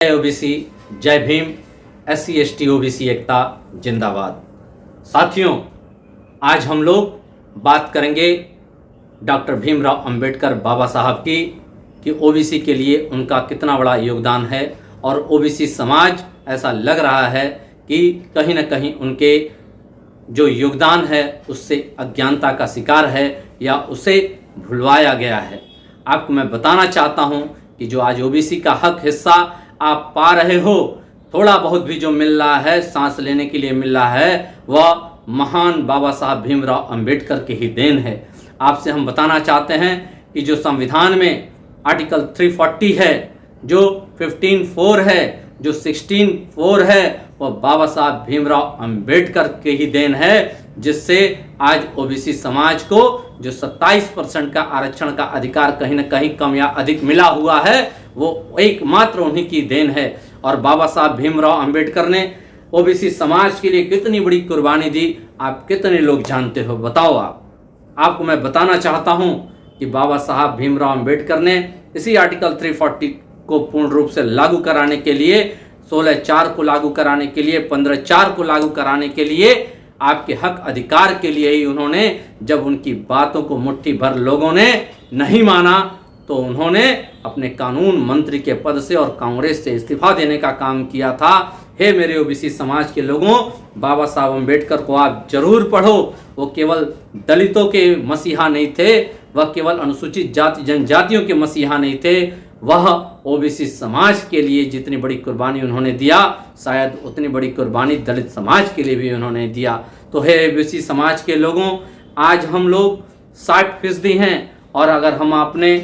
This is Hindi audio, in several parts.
जय ओबीसी, जय भीम। SC ST OBC एकता जिंदाबाद। साथियों, आज हम लोग बात करेंगे डॉक्टर भीमराव अंबेडकर बाबा साहब की कि ओबीसी के लिए उनका कितना बड़ा योगदान है और ओबीसी समाज ऐसा लग रहा है कि कहीं ना कहीं उनके जो योगदान है उससे अज्ञानता का शिकार है या उसे भुलवाया गया है। आपको मैं बताना चाहता हूं कि जो आज ओबीसी का हक हिस्सा आप पा रहे हो, थोड़ा बहुत भी जो मिल रहा है, सांस लेने के लिए मिल रहा है, वह महान बाबा साहब भीमराव अंबेडकर की ही देन है। आपसे हम बताना चाहते हैं कि जो संविधान में आर्टिकल 340 है, जो 15(4) है, जो 16(4) है, वह बाबा साहब भीमराव अंबेडकर की ही देन है, जिससे आज ओबीसी समाज को जो 27% का आरक्षण का अधिकार कहीं न कहीं कम या अधिक मिला हुआ है, वो एकमात्र उन्हीं की देन है। और बाबा साहब भीमराव अंबेडकर ने ओबीसी समाज के लिए कितनी बड़ी कुर्बानी दी, आप कितने लोग जानते हो, बताओ आपको मैं बताना चाहता हूं कि बाबा साहब भीमराव अंबेडकर ने इसी आर्टिकल 340 को पूर्ण रूप से लागू कराने के लिए, 16(4) को लागू कराने के लिए, 15(4) को लागू कराने के लिए, आपके हक अधिकार के लिए ही उन्होंने, जब उनकी बातों को मुट्ठी भर लोगों ने नहीं माना तो उन्होंने अपने कानून मंत्री के पद से और कांग्रेस से इस्तीफा देने का काम किया था। हे मेरे ओबीसी समाज के लोगों, बाबा साहब अंबेडकर को आप जरूर पढ़ो। वो केवल दलितों के मसीहा नहीं थे, वह केवल अनुसूचित जाति जनजातियों के मसीहा नहीं थे, वह ओबीसी समाज के लिए जितनी बड़ी कुर्बानी उन्होंने दिया, शायद उतनी बड़ी कुर्बानी दलित समाज के लिए भी उन्होंने दिया। तो हे ओबीसी समाज के लोगों, आज हम लोग 60% हैं, और अगर हम अपने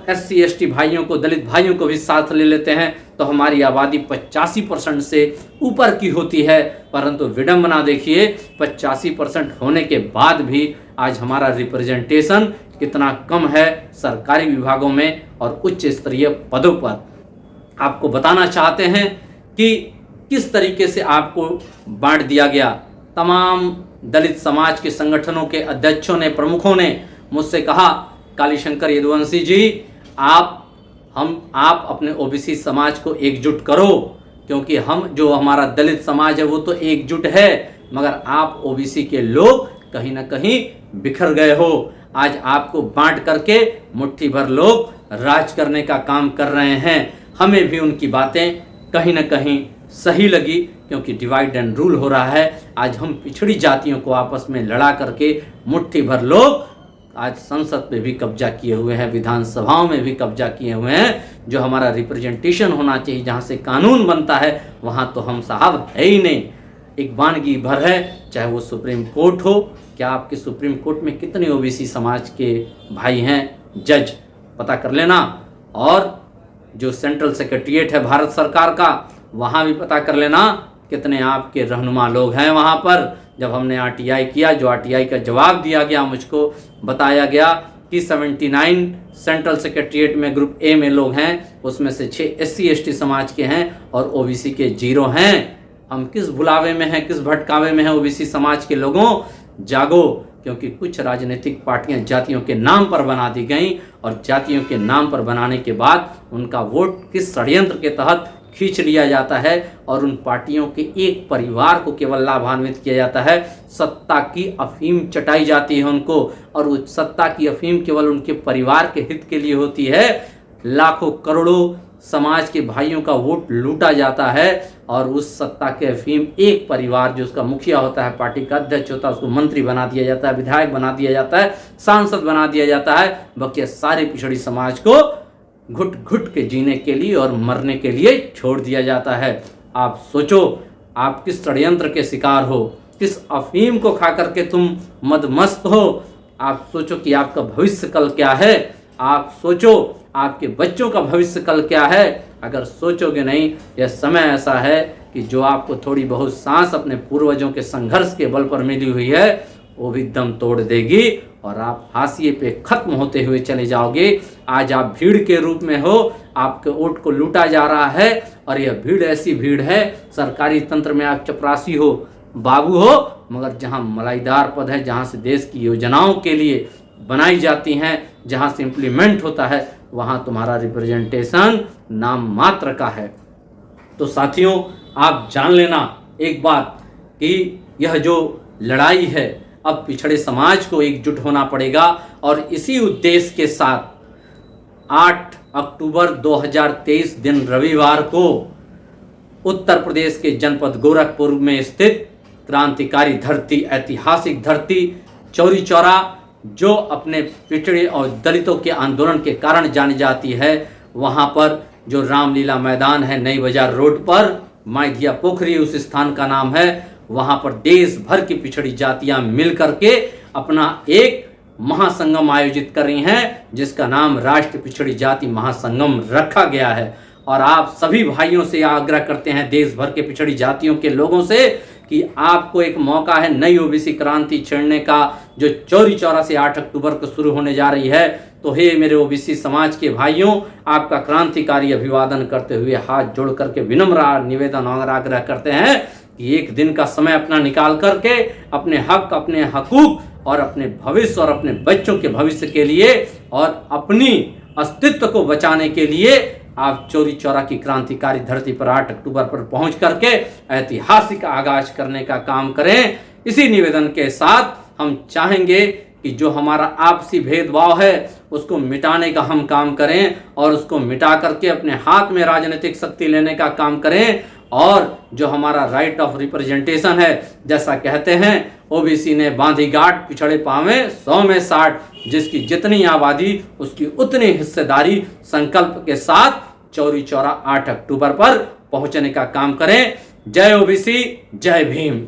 SC ST भाइयों को, दलित भाइयों को भी साथ ले लेते हैं तो हमारी आबादी 85% से ऊपर की होती है। परंतु विडंबना देखिए, 85% होने के बाद भी आज हमारा रिप्रेजेंटेशन कितना कम है सरकारी विभागों में और उच्च स्तरीय पदों पर। आपको बताना चाहते हैं कि किस तरीके से आपको बांट दिया गया। तमाम दलित समाज के संगठनों के अध्यक्षों ने, प्रमुखों ने मुझसे कहा, कालीशंकर यदुवंशी जी, आप अपने ओबीसी समाज को एकजुट करो, क्योंकि हम जो हमारा दलित समाज है वो तो एकजुट है, मगर आप ओबीसी के लोग कहीं ना कहीं बिखर गए हो। आज आपको बांट करके मुट्ठी भर लोग राज करने का काम कर रहे हैं। हमें भी उनकी बातें कहीं ना कहीं सही लगी, क्योंकि डिवाइड एंड रूल हो रहा है। आज हम पिछड़ी जातियों को आपस में लड़ा करके मुट्ठी भर लोग आज संसद में भी कब्जा किए हुए हैं, विधानसभाओं में भी कब्जा किए हुए हैं। जो हमारा रिप्रेजेंटेशन होना चाहिए, जहां से कानून बनता है, वहां तो हम साहब है ही नहीं। एक वानगी भर है, चाहे वो सुप्रीम कोर्ट हो। क्या आपके सुप्रीम कोर्ट में कितने ओबीसी समाज के भाई हैं जज, पता कर लेना। और जो सेंट्रल सेक्रेटरीट है भारत सरकार का, वहाँ भी पता कर लेना कितने आपके रहनुमा लोग हैं वहाँ पर। जब हमने RTI किया, जो RTI का जवाब दिया गया, मुझको बताया गया कि 79 सेंट्रल सेक्रेटरीट में ग्रुप A में लोग हैं, उसमें से 6 SC ST समाज के हैं और ओबीसी के 0 हैं। हम किस भुलावे में हैं, किस भटकावे में हैं ओबीसी समाज के लोगों? जागो, क्योंकि कुछ राजनीतिक पार्टियां जातियों के नाम पर बना दी गई, और जातियों के नाम पर बनाने के बाद उनका वोट किस षड्यंत्र के तहत खींच लिया जाता है और उन पार्टियों के एक परिवार को केवल लाभान्वित किया जाता है। सत्ता की अफीम चटाई जाती है उनको, और उस सत्ता की अफीम केवल उनके परिवार के हित के लिए होती है। लाखों करोड़ों समाज के भाइयों का वोट लूटा जाता है, और उस सत्ता के अफीम एक परिवार, जो उसका मुखिया होता है, पार्टी का अध्यक्ष होता है, उसको मंत्री बना दिया जाता है, विधायक बना दिया जाता है, सांसद बना दिया जाता है। बाकी सारे पिछड़ी समाज को घुट घुट के जीने के लिए और मरने के लिए छोड़ दिया जाता है। आप सोचो, आप किस षड्यंत्र के शिकार हो, किस अफीम को खा करके तुम मदमस्त हो। आप सोचो कि आपका भविष्य कल क्या है। आप सोचो आपके बच्चों का भविष्य कल क्या है। अगर सोचोगे नहीं, यह समय ऐसा है कि जो आपको थोड़ी बहुत सांस अपने पूर्वजों के संघर्ष के बल पर मिली हुई है, वो भी दम तोड़ देगी और आप हाशिए पे खत्म होते हुए चले जाओगे। आज आप भीड़ के रूप में हो, आपके वोट को लूटा जा रहा है, और यह भीड़ ऐसी भीड़ है, सरकारी तंत्र में आप चपरासी हो, बाबू हो, मगर जहां मलाईदार पद है, जहां से देश की योजनाओं के लिए बनाई जाती हैं, जहां से इम्प्लीमेंट होता है, वहां तुम्हारा रिप्रेजेंटेशन नाम मात्र का है। तो साथियों, आप जान लेना एक बात कि यह जो लड़ाई है, अब पिछड़े समाज को एकजुट होना पड़ेगा। और इसी उद्देश्य के साथ 8 अक्टूबर 2023 दिन रविवार को उत्तर प्रदेश के जनपद गोरखपुर में स्थित क्रांतिकारी धरती, ऐतिहासिक धरती चौरी चौरा, जो अपने पिछड़े और दलितों के आंदोलन के कारण जानी जाती है, वहाँ पर जो रामलीला मैदान है नई बाजार रोड पर, माइधिया पोखरी उस स्थान का नाम है, वहाँ पर देश भर की पिछड़ी जातियाँ मिल करके अपना एक महासंगम आयोजित कर रही हैं, जिसका नाम राष्ट्रीय पिछड़ी जाति महासंगम रखा गया है। और आप सभी भाइयों से आग्रह करते हैं, देश भर के पिछड़ी जातियों के लोगों से, कि आपको एक मौका है नई ओबीसी क्रांति छेड़ने का, जो चौरी चौरा से 8 अक्टूबर को शुरू होने जा रही है। तो हे मेरे ओबीसी समाज के भाइयों, आपका क्रांतिकारी अभिवादन करते हुए हाथ जोड़ करके विनम्र निवेदन और आग्रह करते हैं कि एक दिन का समय अपना निकाल करके अपने हक, अपने हकूक और अपने भविष्य और अपने बच्चों के भविष्य के लिए और अपनी अस्तित्व को बचाने के लिए आप चौरी चौरा की क्रांतिकारी धरती पर 8 अक्टूबर पर पहुंच करके ऐतिहासिक आगाज करने का काम करें। इसी निवेदन के साथ हम चाहेंगे कि जो हमारा आपसी भेदभाव है उसको मिटाने का हम काम करें और उसको मिटा करके अपने हाथ में राजनीतिक शक्ति लेने का काम करें। और जो हमारा राइट ऑफ रिप्रेजेंटेशन है, जैसा कहते हैं ओबीसी ने बांधी गांठ पिछड़े पावे 100 में 60, जिसकी जितनी आबादी उसकी उतनी हिस्सेदारी संकल्प के साथ चौरी चौरा 8 अक्टूबर पर पहुंचने का काम करें। जय ओबीसी, जय भीम।